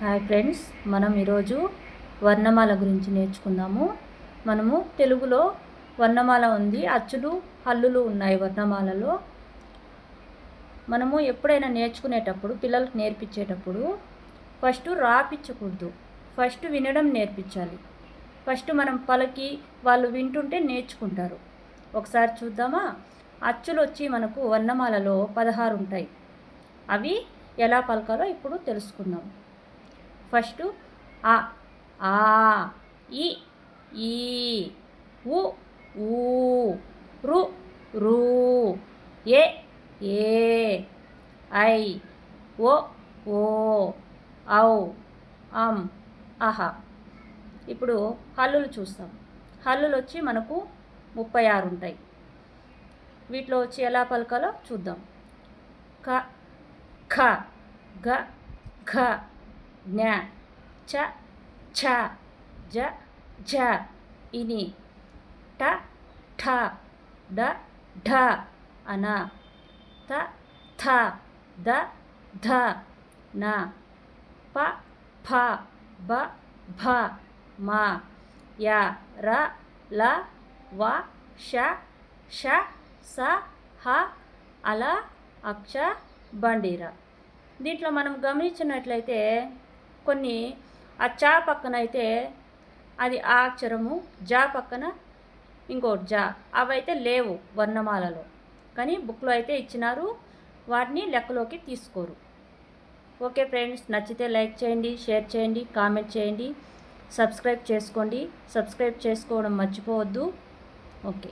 Hi friends, మనం ఈరోజు వర్ణమాల గురించి నేర్చుకుందాము. మనము తెలుగులో వర్ణమాల ఉంది, అచ్చులు హల్లులు ఉన్నాయి. వర్ణమాలలో మనము ఎప్పుడైనా నేర్చుకునేటప్పుడు, పిల్లలకు నేర్పించేటప్పుడు ఫస్ట్ రాపించకూడదు, ఫస్ట్ వినడం నేర్పించాలి. ఫస్ట్ మనం పలికి వాళ్ళు వింటుంటే నేర్చుకుంటారు. ఒకసారి చూద్దామా? అచ్చులు వచ్చి మనకు వర్ణమాలలో 16 ఉంటాయి. అవి ఎలా పలకాలో ఇప్పుడు తెలుసుకుందాం. ఫస్ట్ ఆ, ఆ, ఈ, ఈ, ఉ, ఊ, రు, రూ, ఏ, ఏ, ఐ, ఓ, ఓ, ఔ, అహ. ఇప్పుడు హల్లులు చూస్తాం. హల్లులు వచ్చి మనకు 36 ఉంటాయి. వీటిలో వచ్చి ఎలా పలకాలో చూద్దాం. క, ఖ, గ, ఘ, జ్ఞ, చ, ఛ, జ, ఝ, ఇని, ట, ఠ, డ, ఢ, అన, త, థ, ద, ధ, న, ప, ఫ, బ, భ, మ, య, ర, ల, వ, ష, ష, స, హ, అల, అక్ష, బండిర. దీంట్లో మనం గమనించినట్లయితే కొన్ని ఆ చా పక్కన అయితే అది ఆ అక్షరము, జా పక్కన ఇంకోటి జా, అవైతే లేవు వర్ణమాలలో. కానీ బుక్లో అయితే ఇచ్చినారు, వాటిని లెక్కలోకి తీసుకోరు. ఓకే ఫ్రెండ్స్, నచ్చితే లైక్ చేయండి, షేర్ చేయండి, కామెంట్ చేయండి, సబ్స్క్రైబ్ చేసుకోండి. సబ్స్క్రైబ్ చేసుకోవడం మర్చిపోవద్దు. ఓకే.